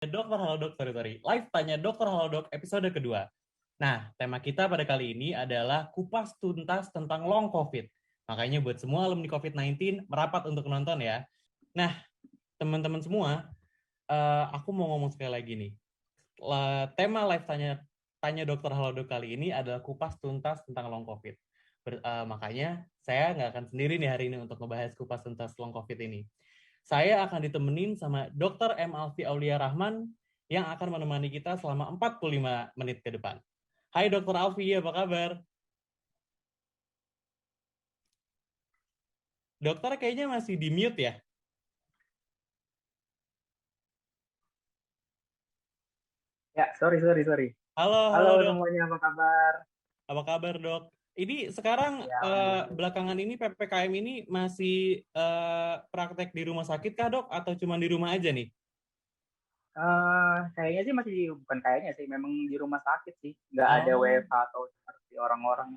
Dokter Halodoc, Live Tanya Dokter Halodoc episode kedua. Nah, tema kita pada kali ini adalah kupas tuntas tentang long COVID. Makanya buat semua alumni COVID-19 merapat untuk nonton ya. Nah, teman-teman semua, aku mau ngomong sekali lagi nih. Tema Live Tanya Dokter Halodoc kali ini adalah kupas tuntas tentang long COVID. Makanya saya nggak akan sendiri nih hari ini untuk membahas kupas tuntas long COVID ini. Saya akan ditemenin sama Dr. M. Alfi Aulia Rahman yang akan menemani kita selama 45 menit ke depan. Hai Dr. Alfi, apa kabar? Dokter kayaknya masih di mute ya? Ya, sorry. Halo, Halo halo dok. semuanya, apa kabar? Apa kabar dok? Ini sekarang Ya, alhamdulillah. belakangan ini PPKM ini masih praktek di rumah sakit kah dok? Atau cuma di rumah aja nih? Kayaknya sih bukan kayaknya sih, memang di rumah sakit sih. Nggak ada Oh. WFH atau seperti orang-orang.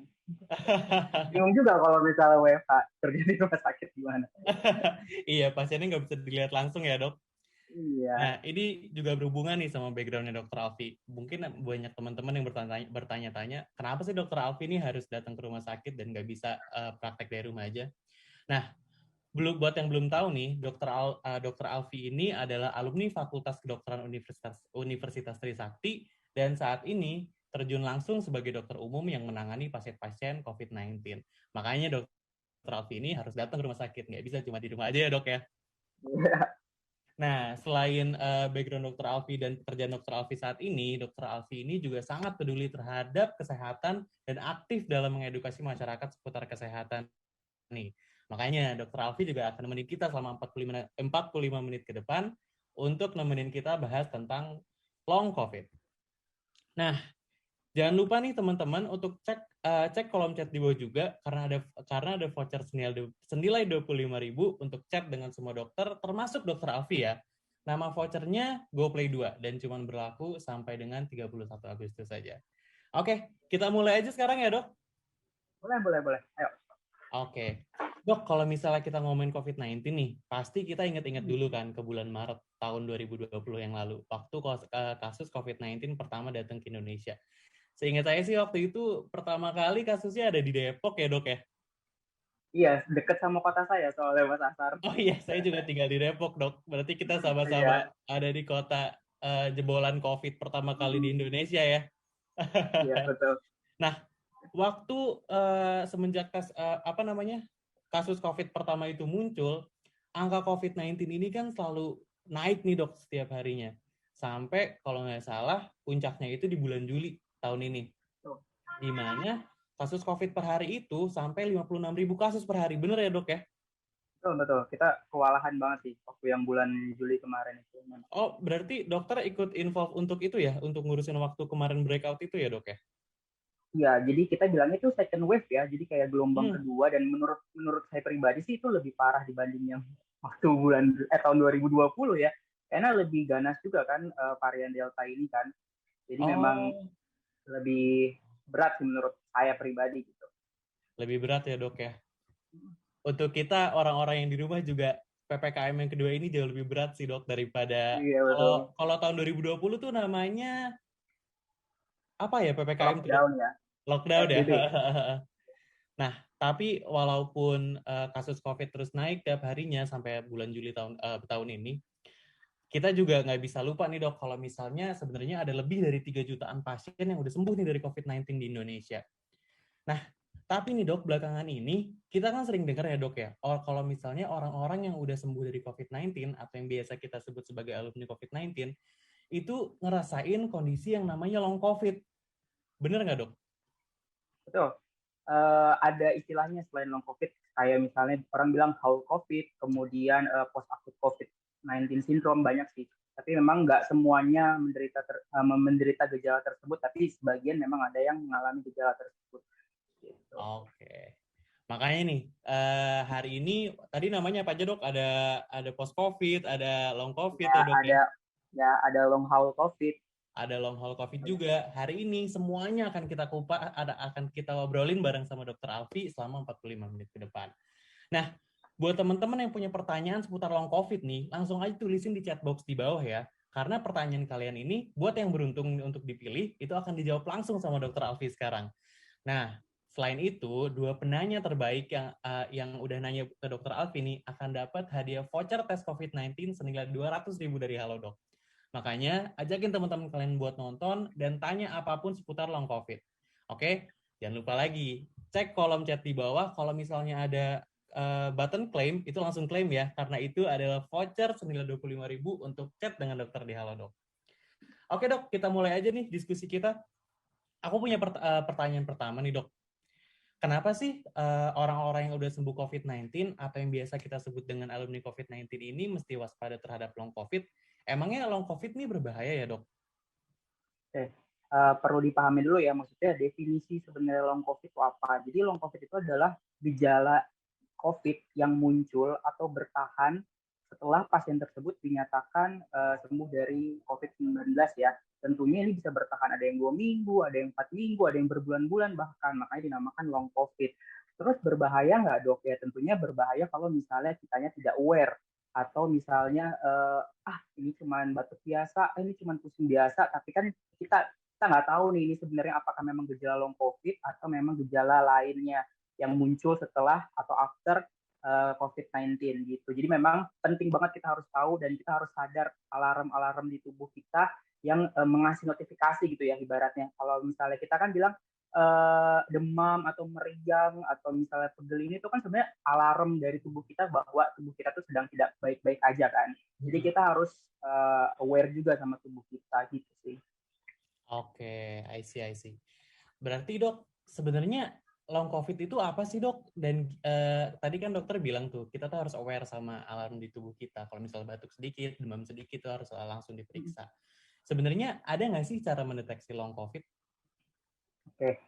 Bingung juga kalau misalnya WFH kerja di rumah sakit gimana. Iya, pasiennya nggak bisa dilihat langsung ya dok? Iya, Nah, ini juga berhubungan nih sama background-nya Dokter Alfi. Mungkin banyak teman-teman yang bertanya-tanya, kenapa sih Dokter Alfi ini harus datang ke rumah sakit dan nggak bisa praktek dari rumah aja? Nah, buat yang belum tahu nih, Dokter Alfi ini adalah alumni Fakultas Kedokteran Universitas Trisakti dan saat ini terjun langsung sebagai dokter umum yang menangani pasien-pasien COVID-19. Makanya Dokter Alfi ini harus datang ke rumah sakit, nggak bisa cuma di rumah aja ya dok ya. Nah, selain background Dokter Alfi dan pekerjaan Dokter Alfi saat ini, Dokter Alfi ini juga sangat peduli terhadap kesehatan dan aktif dalam mengedukasi masyarakat seputar kesehatan nih. Makanya Dokter Alfi juga akan nemenin kita selama 45 menit ke depan untuk nemenin kita bahas tentang long COVID. Nah, jangan lupa nih teman-teman untuk cek kolom chat di bawah juga karena ada voucher senilai 25.000 untuk chat dengan semua dokter termasuk Dokter Alfi ya. Nama vouchernya GoPlay 2 dan cuma berlaku sampai dengan 31 Agustus saja. Oke, kita mulai aja sekarang ya, Dok. boleh. Ayo. Oke. Dok, kalau misalnya kita ngomongin COVID-19 nih, pasti kita ingat-ingat dulu kan ke bulan Maret tahun 2020 yang lalu, waktu kasus COVID-19 pertama datang ke Indonesia. Seingat saya sih waktu itu pertama kali kasusnya ada di Depok ya dok ya? Iya, deket sama kota saya soalnya Mas Asar. Oh iya, saya juga tinggal di Depok dok. Berarti kita sama-sama Iya, ada di kota jebolan COVID pertama kali di Indonesia ya. iya betul. Nah, waktu semenjak kasus COVID pertama itu muncul, angka COVID-19 ini kan selalu naik nih dok setiap harinya. Sampai kalau nggak salah puncaknya itu di bulan Juli tahun ini. Tuh. Di mana kasus COVID per hari itu sampai 56.000 kasus per hari. Bener ya dok ya? Betul. Kita kewalahan banget sih waktu yang bulan Juli kemarin itu. Oh, berarti dokter ikut involve untuk itu ya? Untuk ngurusin waktu kemarin breakout itu ya dok ya? Ya, jadi kita bilangnya itu second wave ya, jadi kayak gelombang Hmm. kedua dan menurut saya pribadi sih itu lebih parah dibanding yang waktu tahun 2020 ya, karena lebih ganas juga kan varian Delta ini kan, jadi memang Oh, lebih berat sih menurut saya pribadi gitu. lebih berat ya dok ya? Untuk kita orang-orang yang di rumah juga PPKM yang kedua ini jauh lebih berat sih dok daripada Iya betul, kalau tahun 2020 tuh namanya apa ya PPKM tuh dok? lockdown ya, Lockdown ya. PSBB. Nah, tapi walaupun kasus COVID terus naik tiap harinya sampai bulan Juli tahun ini, kita juga nggak bisa lupa nih dok, kalau misalnya sebenarnya ada lebih dari 3 jutaan pasien yang udah sembuh nih dari COVID-19 di Indonesia. Nah, tapi nih dok, belakangan ini kita kan sering dengar ya dok ya, kalau misalnya orang-orang yang udah sembuh dari COVID-19 atau yang biasa kita sebut sebagai alumni COVID-19, itu ngerasain kondisi yang namanya long COVID. Bener nggak dok? Betul. Ada istilahnya selain long COVID, kayak misalnya orang bilang haul COVID, kemudian post acute COVID-19 syndrome banyak sih. Tapi memang nggak semuanya menderita gejala tersebut, tapi sebagian memang ada yang mengalami gejala tersebut. Gitu. Oke. Makanya nih, hari ini tadi namanya apa aja dok? Ada post COVID, ada long COVID Ya ya dok ya? ada long haul COVID. Ada long haul COVID juga. Hari ini semuanya akan kita obrolin bareng sama Dokter Alfi selama 45 menit ke depan. Nah, buat teman-teman yang punya pertanyaan seputar long COVID nih, langsung aja tulisin di chat box di bawah ya. Karena pertanyaan kalian ini, buat yang beruntung untuk dipilih, itu akan dijawab langsung sama Dr. Alfi sekarang. Nah, selain itu, dua penanya terbaik yang udah nanya ke Dr. Alfi ini akan dapat hadiah voucher tes COVID-19 senilai 200.000 dari Halodoc. Makanya, ajakin teman-teman kalian buat nonton dan tanya apapun seputar long COVID. Oke? Jangan lupa lagi, cek kolom chat di bawah. Kalau misalnya ada button claim, itu langsung claim ya, karena itu adalah voucher senilai 25.000 untuk chat dengan dokter di Halodoc. Oke dok, kita mulai aja nih diskusi kita. Aku punya pertanyaan pertama nih dok. Kenapa sih orang-orang yang udah sembuh COVID-19 atau yang biasa kita sebut dengan alumni COVID-19 ini mesti waspada terhadap long COVID? Emangnya long COVID ini berbahaya ya dok? Oke. Perlu dipahami dulu ya, maksudnya definisi sebenarnya long COVID itu apa. Jadi long COVID itu adalah gejala COVID yang muncul atau bertahan setelah pasien tersebut dinyatakan sembuh dari COVID-19 ya. Tentunya ini bisa bertahan, ada yang 2 minggu, ada yang 4 minggu, ada yang berbulan-bulan bahkan, makanya dinamakan long COVID. Terus berbahaya nggak dok? Ya tentunya berbahaya kalau misalnya kitanya tidak aware, atau misalnya ini cuma batuk biasa, ini cuma pusing biasa, tapi kan kita nggak tahu nih ini sebenarnya apakah memang gejala long COVID atau memang gejala lainnya yang muncul setelah atau after COVID-19 gitu. Jadi memang penting banget kita harus tahu dan kita harus sadar alarm-alarm di tubuh kita yang mengasih notifikasi gitu ya ibaratnya. Kalau misalnya kita kan bilang demam atau meriang atau misalnya pegel ini itu kan sebenarnya alarm dari tubuh kita bahwa tubuh kita tuh sedang tidak baik-baik aja kan. Jadi kita harus aware juga sama tubuh kita gitu sih. Oke, I see. Berarti dok, sebenarnya long COVID itu apa sih dok? Dan tadi kan dokter bilang tuh, kita tuh harus aware sama alarm di tubuh kita. Kalau misalnya batuk sedikit, demam sedikit, itu harus langsung diperiksa. Sebenarnya ada nggak sih cara mendeteksi long COVID? Oke,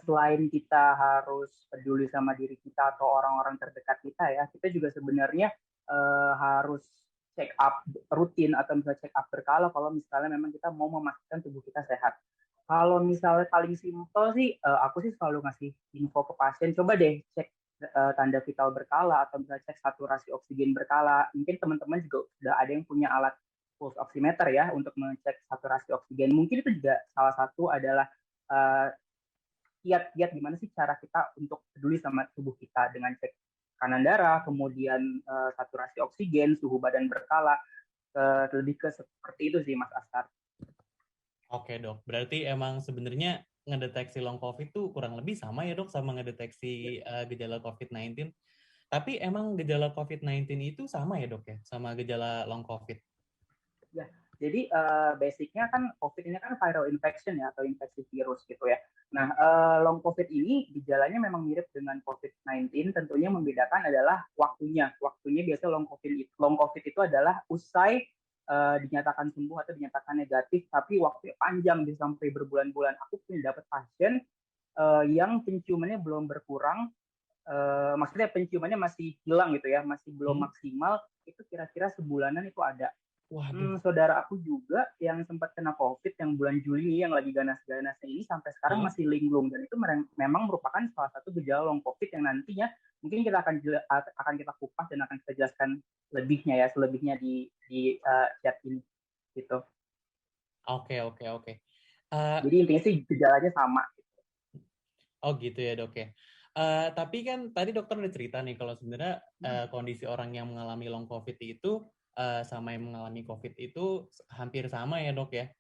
selain kita harus peduli sama diri kita atau orang-orang terdekat kita ya, kita juga sebenarnya harus check up rutin atau misalnya check up berkala kalau misalnya memang kita mau memastikan tubuh kita sehat. Kalau misalnya paling simpel sih, aku sih selalu ngasih info ke pasien, coba deh cek tanda vital berkala atau misalnya cek saturasi oksigen berkala. Mungkin teman-teman juga sudah ada yang punya alat pulse oximeter ya untuk mengecek saturasi oksigen. Mungkin itu juga salah satu adalah kiat-kiat gimana sih cara kita untuk peduli sama tubuh kita dengan cek kanan darah, kemudian saturasi oksigen, suhu badan berkala, lebih ke seperti itu sih Mas Astar. Oke dok, berarti emang sebenarnya ngedeteksi long COVID tuh kurang lebih sama ya dok sama ngedeteksi gejala COVID-19. Tapi emang gejala COVID-19 itu sama ya dok ya sama gejala long COVID? Ya, jadi basicnya kan COVID ini kan viral infection ya atau infeksi virus gitu ya. Nah, long COVID ini gejalanya memang mirip dengan COVID-19. Tentunya membedakan adalah waktunya. Waktunya biasanya long COVID itu adalah usai dinyatakan sembuh atau dinyatakan negatif, tapi waktunya panjang bisa sampai berbulan-bulan. Aku punya dapat pasien yang penciumannya belum berkurang, maksudnya penciumannya masih hilang gitu ya, masih belum maksimal. Itu kira-kira sebulanan itu ada. Waduh. Saudara aku juga yang sempat kena COVID yang bulan Juli yang lagi ganas-ganasnya ini sampai sekarang masih linglung, dan itu memang merupakan salah satu gejala long COVID yang nantinya mungkin kita akan kita kupas dan akan kita jelaskan selebihnya di chat ini gitu. Oke. Jadi intinya sih gejalanya sama. Oh gitu ya dok ya. Tapi kan tadi dokter udah cerita nih kalau sebenarnya kondisi orang yang mengalami long COVID itu sama yang mengalami COVID itu hampir sama ya dok ya.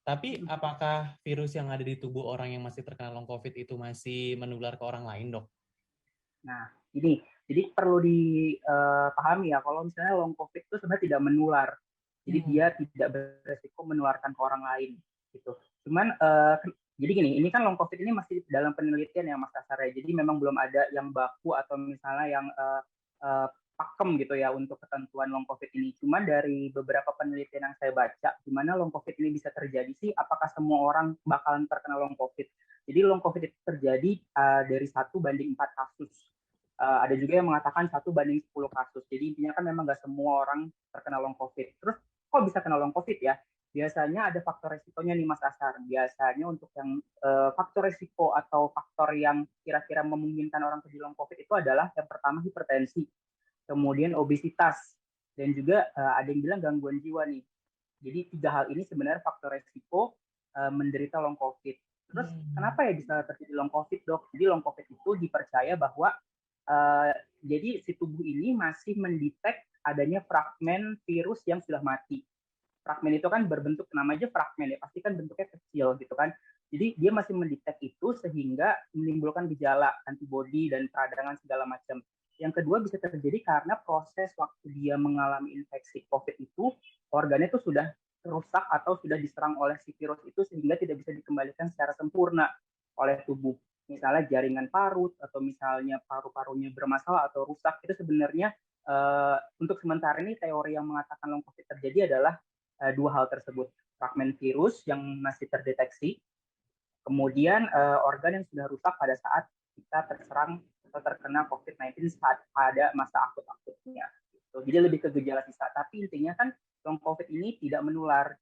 Tapi apakah virus yang ada di tubuh orang yang masih terkena long COVID itu masih menular ke orang lain dok? Nah ini jadi perlu dipahami ya kalau misalnya long COVID itu sebenarnya tidak menular. Jadi dia tidak beresiko menularkan ke orang lain gitu. Cuman jadi gini, ini kan long COVID ini masih dalam penelitian ya Mas Kasar ya. Jadi memang belum ada yang baku atau misalnya yang pakem gitu ya untuk ketentuan long COVID ini. Cuman dari beberapa penelitian yang saya baca, gimana long COVID ini bisa terjadi sih? Apakah semua orang bakalan terkena long COVID? Jadi long COVID itu terjadi dari 1:4 kasus. Ada juga yang mengatakan 1:10 kasus. Jadi intinya kan memang nggak semua orang terkena long COVID. Terus kok bisa kena long COVID ya? Biasanya ada faktor resikonya nih Mas Asar. Biasanya untuk yang faktor resiko atau faktor yang kira-kira memungkinkan orang terjadi long COVID itu adalah yang pertama hipertensi, kemudian obesitas, dan juga ada yang bilang gangguan jiwa nih. Jadi 3 hal ini sebenarnya faktor resiko menderita long COVID. Terus kenapa ya bisa terjadi long COVID, dok? Jadi long COVID itu dipercaya bahwa jadi si tubuh ini masih mendetek adanya fragmen virus yang sudah mati. Fragmen itu kan berbentuk, namanya fragmen ya, pasti kan bentuknya kecil gitu kan. Jadi dia masih mendetek itu sehingga menimbulkan gejala, antibodi dan peradangan segala macam. Yang kedua bisa terjadi karena proses waktu dia mengalami infeksi COVID itu, organnya itu sudah rusak atau sudah diserang oleh si virus itu sehingga tidak bisa dikembalikan secara sempurna oleh tubuh. Misalnya jaringan parut atau misalnya paru-parunya bermasalah atau rusak, itu sebenarnya untuk sementara ini teori yang mengatakan long COVID terjadi adalah 2 hal tersebut. Fragmen virus yang masih terdeteksi, kemudian organ yang sudah rusak pada saat kita terserang atau terkena COVID-19 saat pada masa akut-akutnya. Gitu. Jadi lebih ke gejala sisa. Tapi intinya kan long COVID ini tidak menular.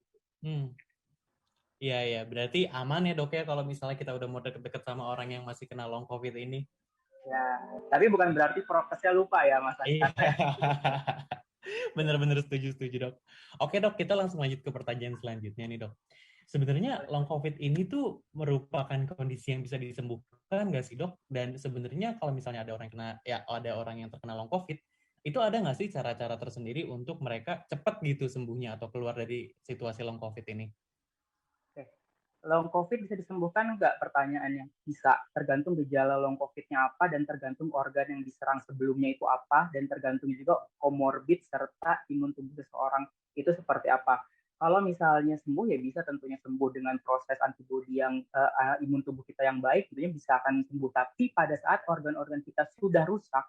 Iya, berarti aman ya dok ya kalau misalnya kita udah mau deket-deket sama orang yang masih kena long COVID ini. Ya, tapi bukan berarti prokesnya lupa ya Mas Iya. Askar. Bener-bener setuju dok. Oke dok, kita langsung lanjut ke pertanyaan selanjutnya nih dok. Sebenarnya long COVID ini tuh merupakan kondisi yang bisa disembuhkan nggak sih dok? Dan sebenarnya kalau misalnya ada orang yang terkena long COVID, itu ada nggak sih cara-cara tersendiri untuk mereka cepat gitu sembuhnya atau keluar dari situasi long COVID ini? Long COVID bisa disembuhkan nggak? Pertanyaannya. Bisa. Tergantung gejala long COVID-nya apa dan tergantung organ yang diserang sebelumnya itu apa dan tergantung juga komorbid serta imun tubuh seseorang itu seperti apa. Kalau misalnya sembuh ya bisa tentunya sembuh dengan proses antibodi yang imun tubuh kita yang baik, tentunya bisa akan sembuh. Tapi pada saat organ-organ kita sudah rusak,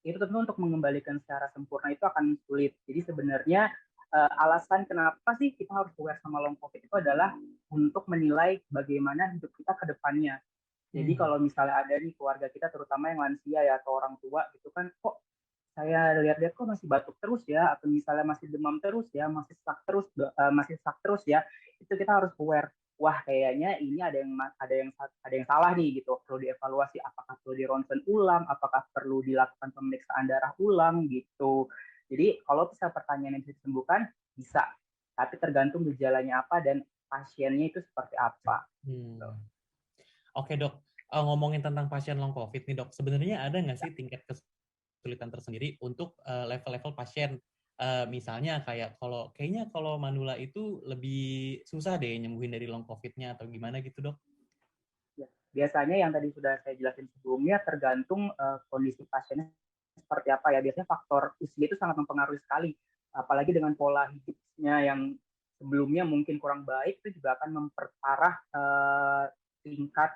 itu tentu untuk mengembalikan secara sempurna itu akan sulit. Jadi sebenarnya alasan kenapa sih kita harus aware sama long COVID itu adalah untuk menilai bagaimana hidup kita ke depannya. Jadi kalau misalnya ada nih keluarga kita, terutama yang lansia ya atau orang tua gitu kan, kok saya lihat-lihat kok masih batuk terus ya, atau misalnya masih demam terus ya, masih sesak terus ya, itu kita harus aware. Wah kayaknya ini ada yang salah nih gitu, perlu dievaluasi. Apakah perlu di ronsen ulang, apakah perlu dilakukan pemeriksaan darah ulang gitu. Jadi kalau bisa pertanyaan yang bisa disembuhkan bisa, tapi tergantung gejalanya apa dan pasiennya itu seperti apa. Oke dok, ngomongin tentang pasien long COVID nih dok, sebenarnya ada nggak sih tingkat kesulitan tersendiri untuk level-level pasien? Misalnya kayaknya kalau manula itu lebih susah deh nyembuhin dari long COVID-nya atau gimana gitu dok? Ya, biasanya yang tadi sudah saya jelasin sebelumnya tergantung kondisi pasiennya seperti apa ya. Biasanya faktor usia itu sangat mempengaruhi sekali. Apalagi dengan pola hidupnya yang sebelumnya mungkin kurang baik, itu juga akan memperparah tingkat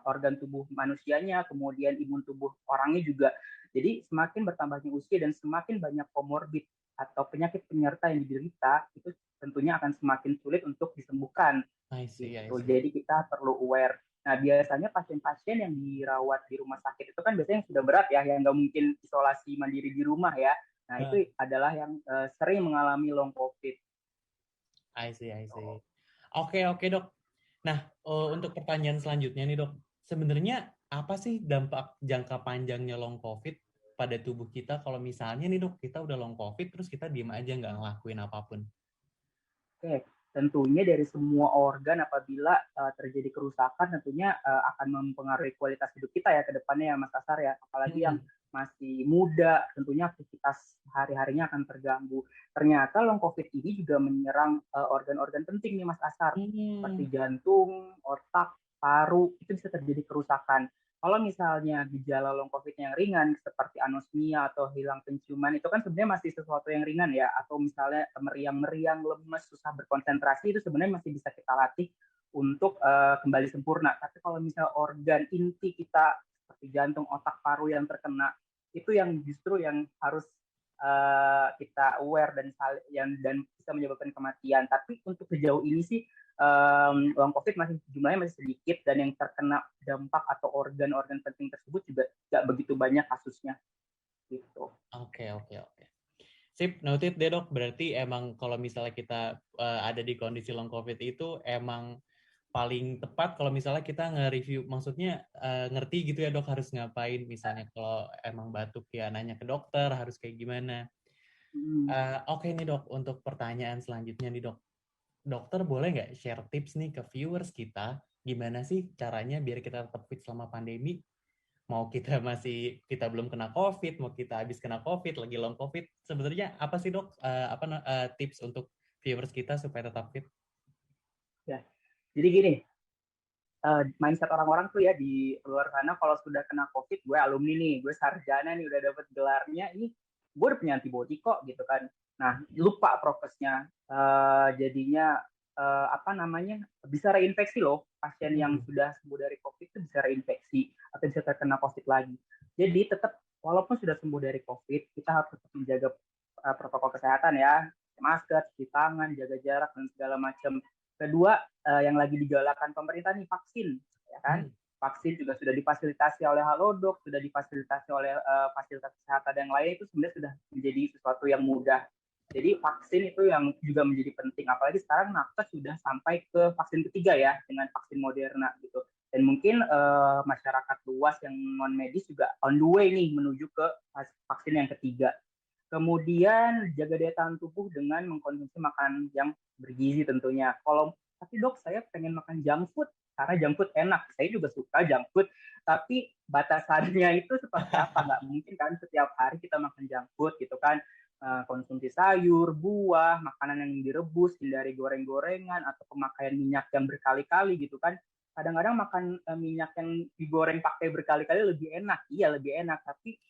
organ tubuh manusianya, kemudian imun tubuh orangnya juga. Jadi semakin bertambahnya usia dan semakin banyak komorbid atau penyakit penyerta yang diderita, itu tentunya akan semakin sulit untuk disembuhkan. I see. Jadi kita perlu aware. Nah, biasanya pasien-pasien yang dirawat di rumah sakit itu kan biasanya yang sudah berat ya, yang nggak mungkin isolasi mandiri di rumah ya. Nah, itu adalah yang sering mengalami long COVID. I see. Oke dok. Nah, untuk pertanyaan selanjutnya nih dok, sebenarnya apa sih dampak jangka panjangnya long COVID pada tubuh kita kalau misalnya nih dok, kita udah long COVID terus kita diem aja nggak ngelakuin apapun? Oke, tentunya dari semua organ apabila terjadi kerusakan tentunya akan mempengaruhi kualitas hidup kita ya ke depannya ya Mas Asar ya. Apalagi yang masih muda, tentunya aktivitas hari-harinya akan terganggu. Ternyata long COVID ini juga menyerang organ-organ penting nih Mas Asar, seperti jantung, otak, paru, itu bisa terjadi kerusakan. Kalau misalnya gejala long COVID yang ringan seperti anosmia atau hilang penciuman itu kan sebenarnya masih sesuatu yang ringan ya, atau misalnya meriang-meriang, lemes, susah berkonsentrasi, itu sebenarnya masih bisa kita latih untuk kembali sempurna. Tapi kalau misalnya organ inti kita seperti jantung, otak, paru yang terkena, itu yang justru yang harus kita aware dan bisa menyebabkan kematian. Tapi untuk sejauh ini sih long COVID jumlahnya masih sedikit dan yang terkena dampak atau organ-organ penting tersebut juga tidak begitu banyak kasusnya. Gitu. Oke. Sip, noted deh dok. Berarti emang kalau misalnya kita ada di kondisi long COVID itu emang paling tepat kalau misalnya kita nge-review, maksudnya ngerti gitu ya dok harus ngapain. Misalnya kalau emang batuk ya nanya ke dokter harus kayak gimana. Oke nih dok, untuk pertanyaan selanjutnya nih dok. Dokter boleh nggak share tips nih ke viewers kita, gimana sih caranya biar kita tetap fit selama pandemi? Mau kita belum kena COVID, mau kita habis kena COVID, lagi long COVID, sebenarnya apa sih dok? Tips untuk viewers kita supaya tetap fit? Ya, jadi gini, mindset orang-orang tuh ya di luar sana kalau sudah kena COVID, gue alumni nih, gue sarjana nih, udah dapet gelarnya, ini gue udah punya antibody kok gitu kan. Nah, lupa prokesnya, jadinya apa namanya, bisa reinfeksi loh. Pasien yang sudah sembuh dari COVID itu bisa reinfeksi atau bisa terkena COVID lagi. Jadi tetap, walaupun sudah sembuh dari COVID, kita harus tetap menjaga protokol kesehatan ya, masker, cuci tangan, jaga jarak, dan segala macam. Kedua, yang lagi digalakan pemerintah nih vaksin, ya kan? Vaksin juga sudah difasilitasi oleh Halodoc, sudah difasilitasi oleh fasilitas kesehatan yang lain, itu sebenarnya sudah menjadi sesuatu yang mudah. Jadi vaksin itu yang juga menjadi penting, apalagi sekarang nakes sudah sampai ke vaksin ketiga ya, dengan vaksin Moderna gitu. Dan mungkin masyarakat luas yang non medis juga on the way nih menuju ke vaksin yang ketiga. Kemudian jaga daya tahan tubuh dengan mengkonsumsi makanan yang bergizi tentunya. Kalau tapi dok saya pengen makan junk food karena junk food enak. Saya juga suka junk food, tapi batasannya itu seperti apa? Nggak mungkin kan setiap hari kita makan junk food gitu kan. Konsumsi sayur, buah, makanan yang direbus, hindari goreng-gorengan atau pemakaian minyak yang berkali-kali gitu kan. Kadang-kadang makan minyak yang digoreng pakai berkali-kali lebih enak, iya lebih enak, tapi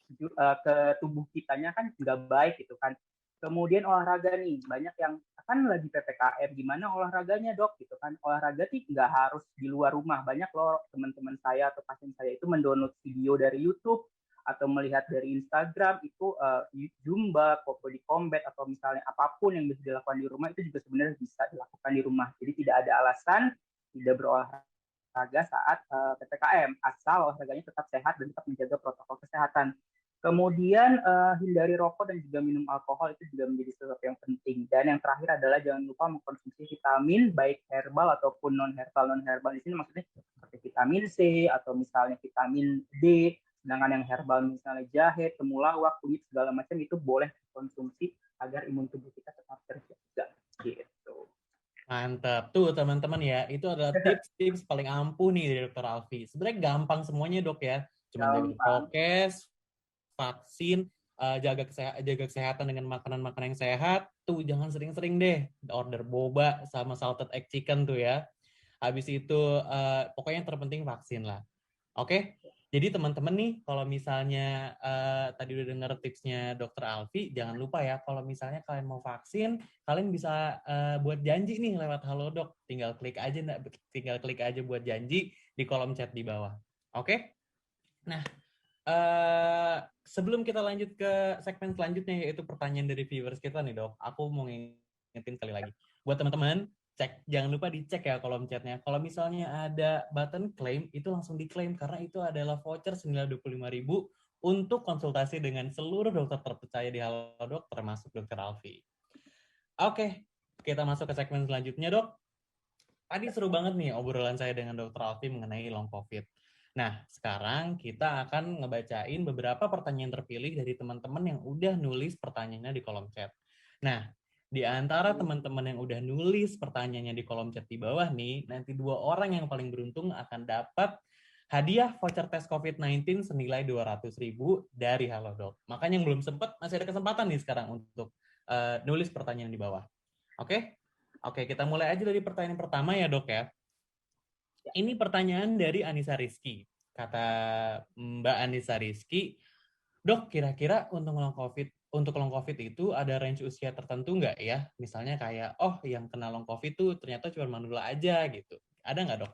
ke tubuh kitanya kan nggak baik gitu kan. Kemudian olahraga nih, banyak yang kan lagi PPKM, gimana olahraganya dok gitu kan. Olahraga sih nggak harus di luar rumah, banyak loh teman-teman saya atau pasien saya itu mendownload video dari YouTube atau melihat dari Instagram itu Zumba, Body Combat atau misalnya apapun yang bisa dilakukan di rumah itu juga sebenarnya bisa dilakukan di rumah. Jadi tidak ada alasan tidak berolahraga saat PPKM asal olahraganya tetap sehat dan tetap menjaga protokol kesehatan. Kemudian hindari rokok dan juga minum alkohol itu juga menjadi sesuatu yang penting. Dan yang terakhir adalah jangan lupa mengkonsumsi vitamin baik herbal ataupun non herbal. Non herbal di sini maksudnya seperti vitamin C atau misalnya vitamin D. Sedangkan yang herbal misalnya jahe, temulawak, kunyit segala macam itu boleh dikonsumsi agar imun tubuh kita tetap terjaga. Gitu. Mantap. Tuh teman-teman ya, itu adalah tips-tips paling ampuh nih dari Dokter Alfi. Sebenarnya gampang semuanya dok ya. Cuman jaga Gampang. prokes, vaksin, jaga kesehatan dengan makanan-makanan yang sehat. Tuh jangan sering-sering deh order boba sama salted egg chicken tuh ya. Habis itu pokoknya yang terpenting vaksin lah. Oke? Jadi teman-teman nih, kalau misalnya tadi udah dengar tipsnya Dokter Alfi, jangan lupa ya, kalau misalnya kalian mau vaksin, kalian bisa buat janji nih lewat Halodoc. Tinggal klik aja buat janji di kolom chat di bawah. Oke? Nah, sebelum kita lanjut ke segmen selanjutnya, yaitu pertanyaan dari viewers kita nih dok, aku mau ngingetin sekali lagi. Buat teman-teman, jangan lupa dicek ya kolom chatnya. Kalau misalnya ada button claim, itu langsung diklaim karena itu adalah voucher senilai 25.000 untuk konsultasi dengan seluruh dokter terpercaya di Halodoc, termasuk Dokter Alfi. Oke, kita masuk ke segmen selanjutnya dok. Tadi seru banget nih obrolan saya dengan Dokter Alfi mengenai long COVID. Nah, sekarang kita akan ngebacain beberapa pertanyaan terpilih dari teman-teman yang udah nulis pertanyaannya di kolom chat. Nah, di antara teman-teman yang udah nulis pertanyaannya di kolom chat di bawah nih, nanti 2 orang yang paling beruntung akan dapat hadiah voucher tes COVID-19 senilai 200.000 dari Halodoc. Makanya yang belum sempat, masih ada kesempatan nih sekarang untuk nulis pertanyaan di bawah. Oke? Oke, kita mulai aja dari pertanyaan pertama ya dok ya. Ini pertanyaan dari Anissa Rizky. Kata Mbak Anissa Rizky, dok kira-kira untuk long COVID itu ada range usia tertentu nggak ya? Misalnya kayak, oh yang kena long COVID tuh ternyata cuma manula aja gitu. Ada nggak dok?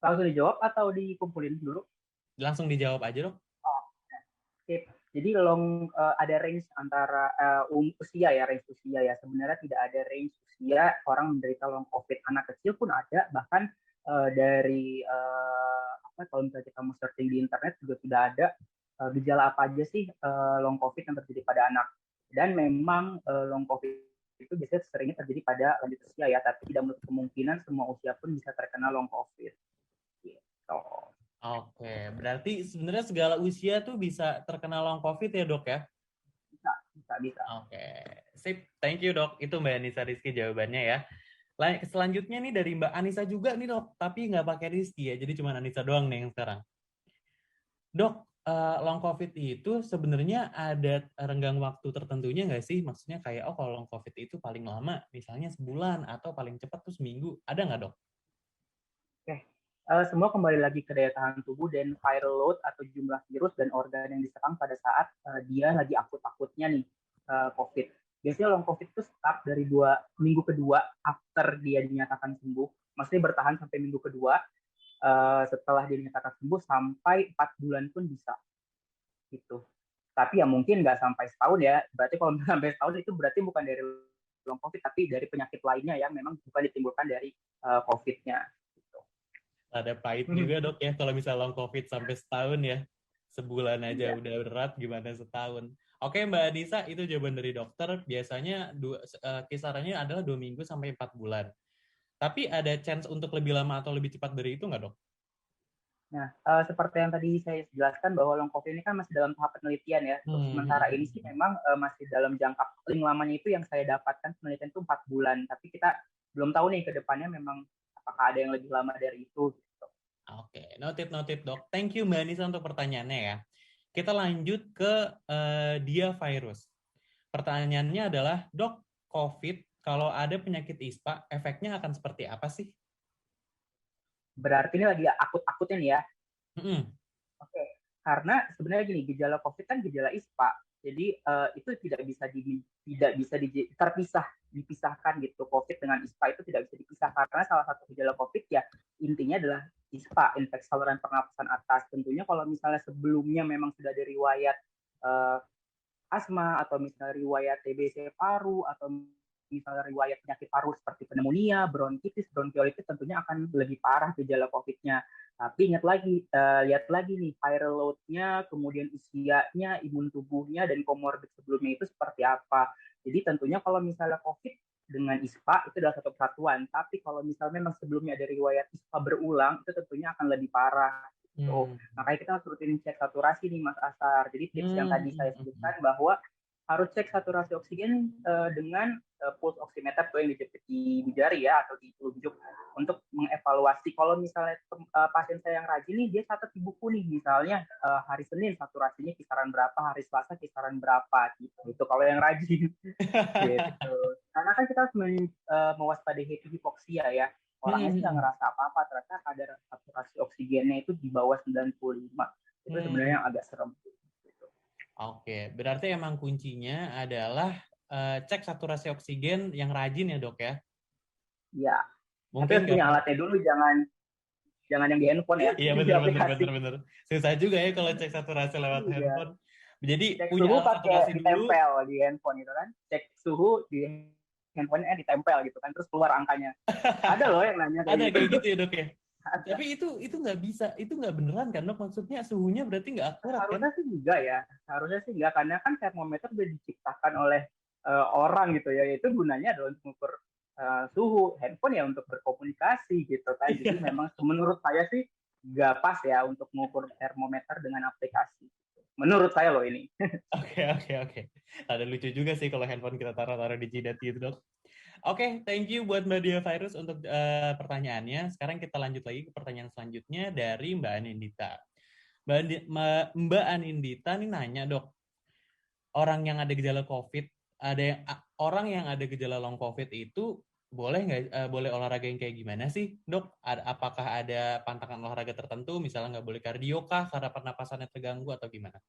Langsung dijawab atau dikumpulin dulu? Langsung dijawab aja dok. Oh, oke. Jadi ada range antara usia ya, range usia ya. Sebenarnya tidak ada range usia orang menderita long COVID. Anak kecil pun ada, bahkan dari kalau misalnya kita mau searching di internet juga sudah ada gejala apa aja sih long COVID yang terjadi pada anak. Dan memang long COVID itu biasanya seringnya terjadi pada lanjut usia ya, tapi tidak menutup kemungkinan semua usia pun bisa terkena long COVID. Gitu. Oke, berarti sebenarnya segala usia tuh bisa terkena long COVID ya dok ya? Bisa, Bisa. Oke, sip. Thank you dok. Itu Mbak Anissa Rizky jawabannya ya. Selanjutnya nih dari Mbak Anissa juga nih dok, tapi nggak pakai Rizky ya, jadi cuma Anissa doang nih yang sekarang. Dok, long COVID itu sebenarnya ada renggang waktu tertentunya nggak sih? Maksudnya kayak, oh kalau long COVID itu paling lama, misalnya sebulan, atau paling cepat tuh seminggu. Ada nggak dok? Oke. Semua kembali lagi ke daya tahan tubuh dan viral load atau jumlah virus dan organ yang diserang pada saat dia lagi akut-akutnya nih COVID. Biasanya long COVID itu start dari minggu kedua after dia dinyatakan sembuh. Maksudnya bertahan sampai minggu kedua setelah dia dinyatakan sembuh sampai 4 bulan pun bisa gitu. Tapi ya mungkin nggak sampai setahun ya. Berarti kalau sampai setahun itu berarti bukan dari long COVID tapi dari penyakit lainnya yang memang bukan ditimbulkan dari COVID-nya. Ada pahit juga dok ya, kalau misalnya long COVID sampai setahun ya. Sebulan aja Iya. udah berat, gimana setahun. Oke Mbak Anissa, itu jawaban dari dokter. Biasanya kisarannya adalah 2 minggu sampai 4 bulan. Tapi ada chance untuk lebih lama atau lebih cepat dari itu nggak dok? Nah, seperti yang tadi saya jelaskan bahwa long COVID ini kan masih dalam tahap penelitian ya. Untuk sementara ini sih memang masih dalam jangka paling lamanya itu yang saya dapatkan penelitian itu 4 bulan. Tapi kita belum tahu nih ke depannya memang apakah ada yang lebih lama dari itu. Gitu. Oke, noted dok. Thank you Mbak Anissa untuk pertanyaannya ya. Kita lanjut ke dia virus. Pertanyaannya adalah, dok, COVID kalau ada penyakit ISPA, efeknya akan seperti apa sih? Berarti ini lagi akut-akutnya nih ya. Mm-mm. Oke, karena sebenarnya gini, gejala COVID kan gejala ISPA. Jadi itu tidak bisa dipisahkan gitu. COVID dengan ISPA itu tidak bisa dipisahkan karena salah satu gejala COVID ya intinya adalah ISPA, infeksi saluran pernapasan atas. Tentunya kalau misalnya sebelumnya memang sudah ada riwayat uh, asma atau misalnya riwayat TBC paru atau misalnya riwayat penyakit paru seperti pneumonia, bronkitis, bronkiolitis tentunya akan lebih parah gejala COVID-nya. Tapi ingat lagi, lihat lagi nih viral load-nya, kemudian usianya, imun tubuhnya, dan komorbid sebelumnya itu seperti apa. Jadi tentunya kalau misalnya COVID dengan ISPA itu adalah satu kesatuan. Tapi kalau misalnya memang sebelumnya ada riwayat ISPA berulang, itu tentunya akan lebih parah. Gitu. Makanya kita harus rutin cek saturasi nih Mas Asar. Jadi tips yang tadi saya sebutkan bahwa harus cek saturasi oksigen dengan pulse oximeter tuh yang dijepit di jari ya atau di telunjuk untuk mengevaluasi kalau misalnya pasien saya yang rajin nih dia catat di buku nih misalnya hari Senin saturasinya kisaran berapa, hari Selasa kisaran berapa gitu kalau yang rajin gitu. Karena kan kita harus mewaspadai hipoksia ya. Orangnya sih nggak ngerasa apa-apa, ternyata kadar saturasi oksigennya itu di bawah 95. Itu sebenarnya yang agak serem. Oke, berarti emang kuncinya adalah cek saturasi oksigen yang rajin ya dok ya? Iya. Tapi Mungkin harus punya alatnya dulu, jangan yang di handphone ya. Iya bener. Susah juga ya kalau cek saturasi lewat handphone. Jadi Cek punya suhu alat pakai saturasi dulu. ditempel di handphone itu kan. Cek suhu di handphonenya ditempel gitu kan, terus keluar angkanya. Ada loh yang nanya kayak Ada gitu. kayak gitu ya dok ya? Tapi itu nggak bisa, itu nggak beneran kan dok? Maksudnya suhunya berarti nggak akurat kan? Harusnya sih enggak ya, harusnya sih enggak karena kan termometer udah diciptakan oleh orang gitu ya, itu gunanya adalah untuk mengukur suhu, handphone ya untuk berkomunikasi gitu kan. Jadi memang menurut saya sih nggak pas ya untuk mengukur termometer dengan aplikasi. Menurut saya loh ini. Oke. Ada lucu juga sih kalau handphone kita taruh-taruh di jidat gitu dok. Oke, thank you buat Mbak Dia Virus untuk pertanyaannya. Sekarang kita lanjut lagi ke pertanyaan selanjutnya dari Mbak Anindita. Mbak Anindita nih nanya dok, orang yang ada gejala COVID, orang yang ada gejala long COVID itu boleh nggak boleh olahraga yang kayak gimana sih dok? Apakah ada pantangan olahraga tertentu, misalnya nggak boleh kardio kah karena pernapasannya terganggu atau gimana?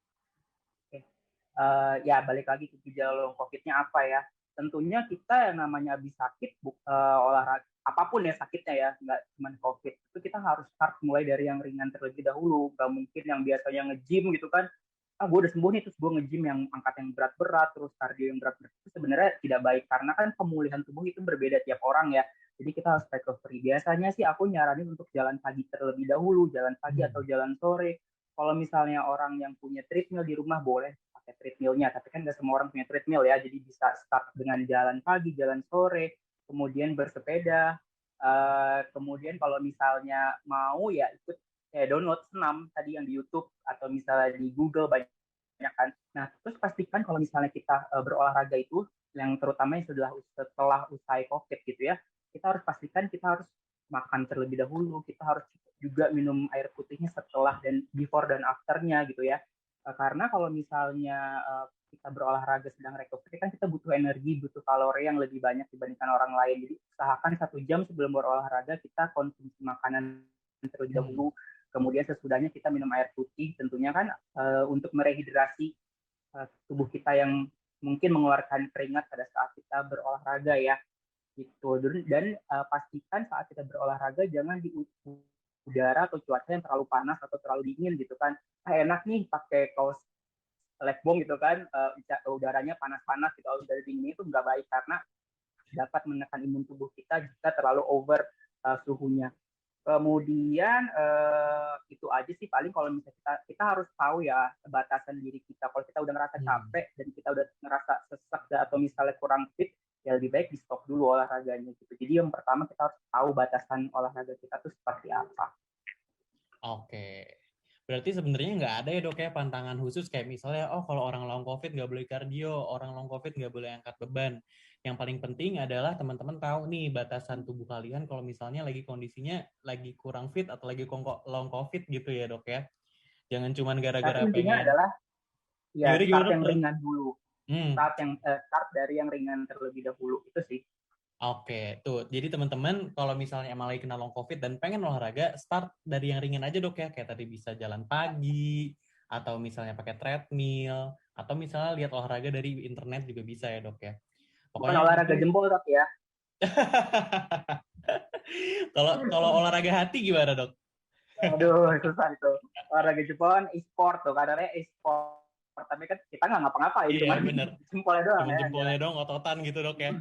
Ya balik lagi ke gejala long COVID-nya apa ya. Tentunya kita yang namanya habis sakit, olahraga apapun ya sakitnya ya, nggak cuma COVID. Itu kita harus start mulai dari yang ringan terlebih dahulu. Nggak mungkin yang biasanya nge-gym gitu kan, gue udah sembuh nih terus gue nge-gym yang angkat yang berat-berat, terus kardio yang berat-berat. Itu sebenarnya tidak baik, karena kan pemulihan tubuh itu berbeda tiap orang ya. Jadi kita harus recovery. Biasanya sih aku nyaranin untuk jalan pagi terlebih dahulu, jalan pagi atau jalan sore. Kalau misalnya orang yang punya treadmill di rumah boleh pakai treadmillnya, tapi kan nggak semua orang punya treadmill ya, jadi bisa start dengan jalan pagi, jalan sore, kemudian bersepeda, kemudian kalau misalnya mau ya ikut download senam tadi yang di YouTube atau misalnya di Google banyak kebanyakan. Nah, terus pastikan kalau misalnya kita berolahraga itu, yang terutama yang setelah usai COVID gitu ya, kita harus pastikan kita harus makan terlebih dahulu, kita harus juga minum air putihnya setelah dan before dan afternya gitu ya. Karena kalau misalnya kita berolahraga sedang recovery kan kita butuh energi, butuh kalori yang lebih banyak dibandingkan orang lain. Jadi usahakan 1 jam sebelum berolahraga kita konsumsi makanan terlebih dahulu. Kemudian sesudahnya kita minum air putih, tentunya kan untuk merehidrasi tubuh kita yang mungkin mengeluarkan keringat pada saat kita berolahraga ya. Gitu. Dan pastikan saat kita berolahraga jangan di udara atau cuaca yang terlalu panas atau terlalu dingin gitu kan. Enak nih pakai kaos legbong gitu kan, udaranya panas-panas gitu, udara dingin itu nggak baik karena dapat menekan imun tubuh kita jika terlalu over suhunya. Kemudian itu aja sih paling kalau misalnya kita harus tahu ya batasan diri kita. Kalau kita udah ngerasa capek dan kita udah ngerasa sesak atau misalnya kurang fit, ya lebih baik di stop dulu olahraganya gitu. Jadi yang pertama kita harus tahu batasan olahraga kita tuh seperti apa. Oke. Berarti sebenarnya nggak ada ya dok ya pantangan khusus kayak misalnya, oh kalau orang long COVID nggak boleh kardio, orang long COVID nggak boleh angkat beban. Yang paling penting adalah teman-teman tahu nih batasan tubuh kalian kalau misalnya lagi kondisinya lagi kurang fit atau lagi long COVID gitu ya dok ya. Jangan cuma Tapi gara-gara intinya pengen. adalah ya Gimana start yang dok? ringan dulu. Start dari yang ringan terlebih dahulu itu sih. Oke, tuh. Jadi teman-teman kalau misalnya emang lagi kena long COVID dan pengen olahraga, start dari yang ringan aja dok ya. Kayak tadi bisa jalan pagi, atau misalnya pakai treadmill, atau misalnya lihat olahraga dari internet juga bisa ya dok ya. Bukan Pokoknya yang olahraga penting. jempol tapi ya. Kalau olahraga hati gimana dok? Aduh, susah itu. Olahraga jempol kan e-sport tuh, kadarnya e-sport. Tapi kan kita nggak ngapa-ngapain, Iya cuma bener. jempolnya doang Cuman ya. jempolnya dong, ototan gitu dok ya.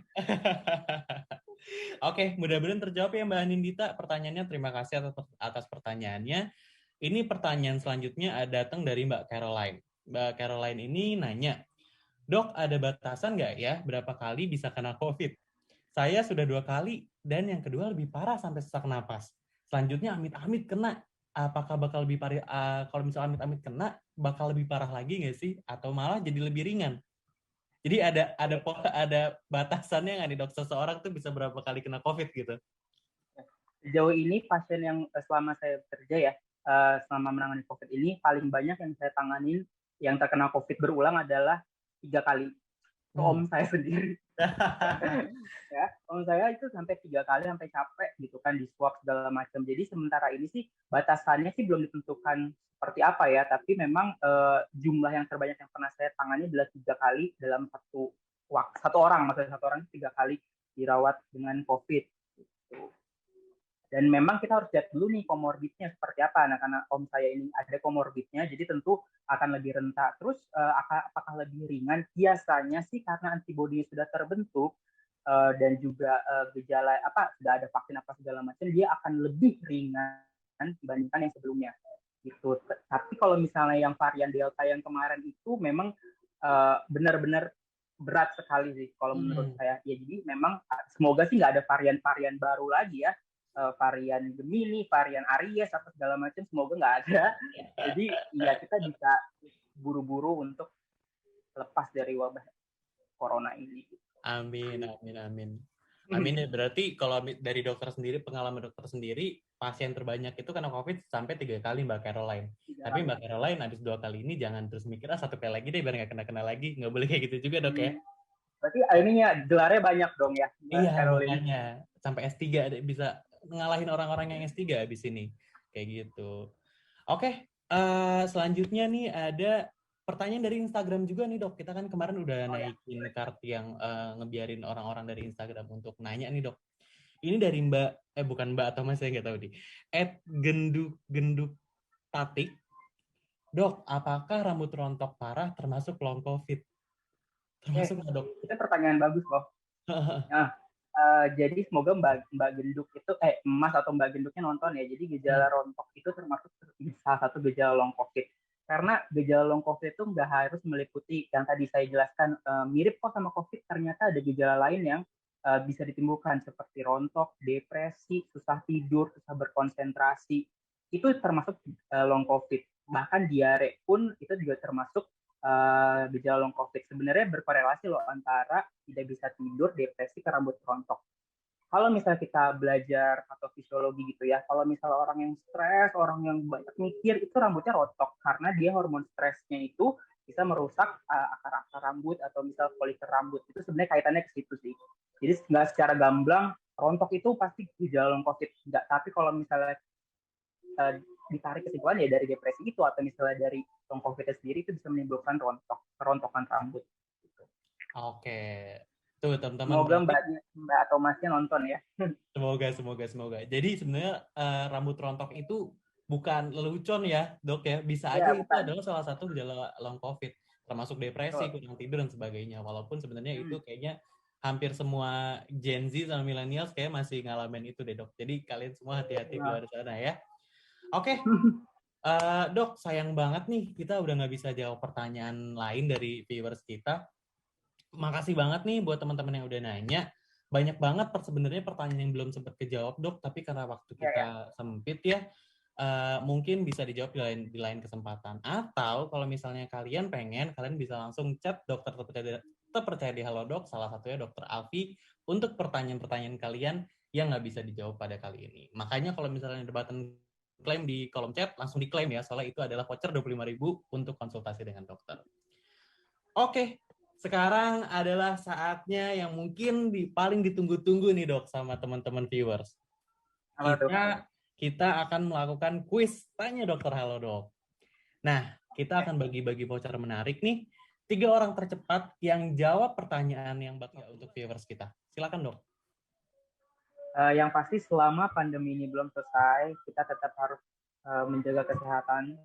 Oke, mudah-mudahan terjawab ya Mbak Anindita. Pertanyaannya, terima kasih atas pertanyaannya. Ini pertanyaan selanjutnya datang dari Mbak Caroline. Mbak Caroline ini nanya, dok ada batasan nggak ya berapa kali bisa kena COVID? Saya sudah 2 kali dan yang kedua lebih parah sampai sesak napas. Selanjutnya amit-amit kena. Apakah bakal lebih parah? Kalau misalnya amit-amit kena, bakal lebih parah lagi nggak sih? Atau malah jadi lebih ringan? Jadi ada batasannya nggak nih dok? Seseorang tuh bisa berapa kali kena COVID gitu? Sejauh ini pasien yang selama saya bekerja ya, selama menangani COVID ini, paling banyak yang saya tanganin yang terkena COVID berulang adalah 3 kali. Itu om saya sendiri. Ya, om saya itu sampai 3 kali sampai capek gitu kan di swab segala macam. Jadi sementara ini sih batasannya sih belum ditentukan seperti apa ya, tapi memang jumlah yang terbanyak yang pernah saya tangani adalah 3 kali dalam satu orang, maksudnya satu orang 3 kali dirawat dengan COVID. Gitu. Dan memang kita harus lihat dulu nih komorbidnya seperti apa. Nah, karena om saya ini ada komorbidnya, jadi tentu akan lebih rentan. Terus apakah lebih ringan? Biasanya sih karena antibodi sudah terbentuk dan juga gejala sudah ada vaksin apa segala macam, dia akan lebih ringan dibandingkan yang sebelumnya. Gitu. Tapi kalau misalnya yang varian Delta yang kemarin itu memang benar-benar berat sekali sih kalau menurut saya. Ya jadi memang semoga sih nggak ada varian-varian baru lagi ya. Varian Gemini, varian Aries atau segala macam, semoga nggak ada. Jadi ya kita bisa buru-buru untuk lepas dari wabah corona ini. Amin, amin, amin. Amin ya, berarti kalau dari dokter sendiri, pengalaman dokter sendiri, pasien terbanyak itu kena COVID sampai 3 kali Mbak Caroline. Tapi Mbak Caroline habis 2 kali ini jangan terus mikir, 1 kali lagi deh biar nggak kena-kena lagi. Nggak boleh kayak gitu juga dok ya. Berarti ininya gelarnya banyak dong ya Mbak Iya, Caroline. makanya. Sampai S3 bisa ngalahin orang-orang yang S3 habis ini. Kayak gitu. Oke, selanjutnya nih ada pertanyaan dari Instagram juga nih dok. Kita kan kemarin udah naikin card yang ngebiarin orang-orang dari Instagram untuk nanya nih dok. Ini dari bukan Mbak atau Mas, saya nggak tahu nih. @genduk tatik. Dok, apakah rambut rontok parah termasuk long COVID? Termasuk nggak dok? Itu pertanyaan bagus loh. Nah, jadi semoga Mbak Genduk itu Mas atau Mbak Genduknya nonton ya. Jadi gejala rontok itu termasuk salah satu gejala long COVID. Karena gejala long COVID itu nggak harus meliputi yang tadi saya jelaskan mirip kok sama COVID. Ternyata ada gejala lain yang bisa ditimbulkan seperti rontok, depresi, susah tidur, susah berkonsentrasi. Itu termasuk long COVID. Bahkan diare pun itu juga termasuk gejala long COVID. Sebenarnya berkorelasi loh antara tidak bisa tidur, depresi, ke rambut rontok. Kalau misalnya kita belajar patofisiologi gitu ya, kalau misalnya orang yang stres, orang yang banyak mikir, itu rambutnya rontok karena dia hormon stresnya itu bisa merusak akar-akar rambut atau misal folikel rambut. Itu sebenarnya kaitannya ke situ sih. Jadi nggak secara gamblang rontok itu pasti gejala long COVID. Nggak, tapi kalau misalnya ditarik kesimpulan ya dari depresi itu atau misalnya dari long COVID sendiri itu bisa menimbulkan kerontokan rambut. Gitu. Oke, tuh teman-teman Semoga berarti Mbak atau Masnya nonton ya. semoga. Jadi sebenarnya rambut rontok itu bukan lelucon ya, Dok ya. Bisa aja Ya, itu bukan. adalah salah satu gejala long COVID, termasuk depresi, Betul. kurang tidur dan sebagainya. Walaupun sebenarnya itu kayaknya hampir semua Gen Z sama millennials kayak masih ngalamin itu deh, Dok. Jadi kalian semua hati-hati di luar sana ya. Oke, Dok, sayang banget nih kita udah nggak bisa jawab pertanyaan lain dari viewers kita. Makasih banget nih buat teman-teman yang udah nanya. Banyak banget sebenarnya pertanyaan yang belum sempat kejawab, Dok, tapi karena waktu kita sempit ya, mungkin bisa dijawab di lain kesempatan. Atau kalau misalnya kalian bisa langsung chat dokter terpercaya di Halodoc, salah satunya Dokter Alfi, untuk pertanyaan-pertanyaan kalian yang nggak bisa dijawab pada kali ini. Makanya kalau misalnya ada button klaim di kolom chat, langsung diklaim ya, soalnya itu adalah voucher 25.000 untuk konsultasi dengan dokter. Oke, sekarang adalah saatnya yang mungkin paling ditunggu-tunggu nih, Dok, sama teman-teman viewers. Kita akan melakukan kuis Tanya Dokter Halodoc. Nah, kita akan bagi-bagi voucher menarik nih. 3 orang tercepat yang jawab pertanyaan yang bakal untuk viewers kita. Silakan, Dok. Yang pasti selama pandemi ini belum selesai, kita tetap harus menjaga kesehatan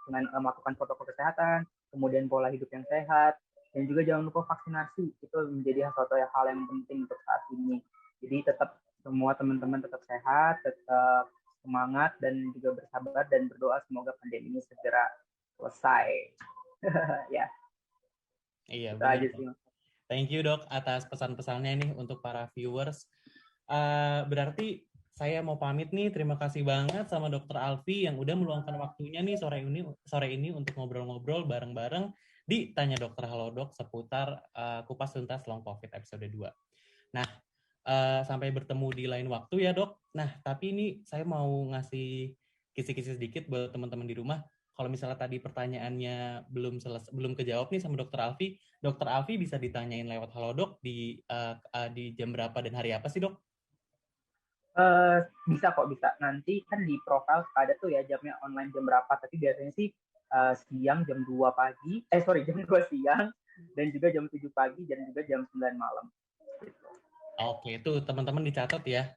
dengan melakukan protokol kesehatan, kemudian pola hidup yang sehat, dan juga jangan lupa vaksinasi. Itu menjadi hal yang penting untuk saat ini. Jadi tetap semua teman-teman tetap sehat, tetap semangat, dan juga bersabar dan berdoa semoga pandemi ini segera selesai. Ya. Iya, benar. Thank you, Dok, atas pesan-pesannya nih untuk para viewers. Berarti saya mau pamit nih. Terima kasih banget sama Dokter Alfi yang udah meluangkan waktunya nih sore ini untuk ngobrol-ngobrol bareng-bareng di Tanya Dokter Halodoc seputar kupas tuntas long COVID episode 2. Nah, sampai bertemu di lain waktu ya, Dok. Nah, tapi ini saya mau ngasih kisi-kisi sedikit buat teman-teman di rumah. Kalau misalnya tadi pertanyaannya belum kejawab nih sama Dokter Alfi bisa ditanyain lewat Halodoc di jam berapa dan hari apa sih, Dok? Bisa kok, bisa. Nanti kan di profile ada tuh ya jamnya online jam berapa, tapi biasanya sih siang jam 2 pagi, jam 2 siang, dan juga jam 7 pagi, dan juga jam 9 malam. Gitu. Oke, itu teman-teman dicatat ya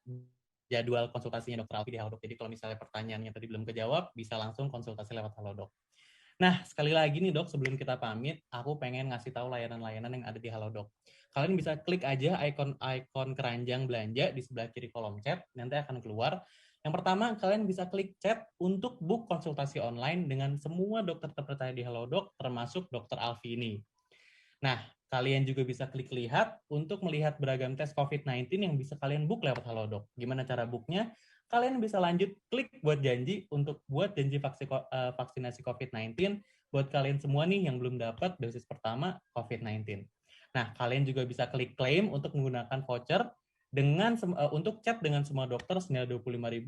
jadwal konsultasinya Dokter Alfi di Halodoc. Jadi kalau misalnya pertanyaannya tadi belum kejawab, bisa langsung konsultasi lewat Halodoc. Nah, sekali lagi nih, Dok, sebelum kita pamit, aku pengen ngasih tahu layanan-layanan yang ada di Halodoc. Kalian bisa klik aja ikon keranjang belanja di sebelah kiri kolom chat, nanti akan keluar. Yang pertama, kalian bisa klik chat untuk book konsultasi online dengan semua dokter terpercaya di Halodoc, termasuk Dokter Alfi ini. Nah, kalian juga bisa klik lihat untuk melihat beragam tes COVID-19 yang bisa kalian book lewat Halodoc. Gimana cara booknya? Kalian bisa lanjut klik buat janji untuk buat janji vaksinasi COVID-19 buat kalian semua nih yang belum dapat dosis pertama COVID-19. Nah, kalian juga bisa klik claim untuk menggunakan voucher untuk chat dengan semua dokter senilai 25.000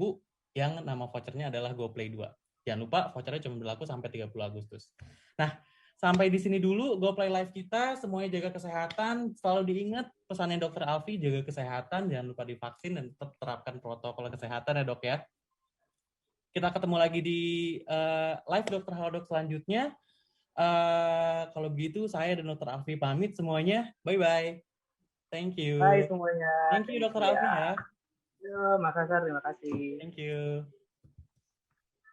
yang nama vouchernya adalah GoPlay 2. Jangan lupa vouchernya cuma berlaku sampai 30 Agustus. Nah, sampai di sini dulu GoPlay Live kita. Semuanya jaga kesehatan. Selalu diingat pesannya Dokter Alfi, jaga kesehatan, jangan lupa divaksin dan tetap terapkan protokol kesehatan ya, Dok ya. Kita ketemu lagi di live Dokter Halodoc selanjutnya. Kalau begitu saya dan Dokter Alfi pamit semuanya. Bye-bye. Thank you. Bye semuanya. Thank you Dokter Alfi ya. Makassar, terima kasih. Thank you.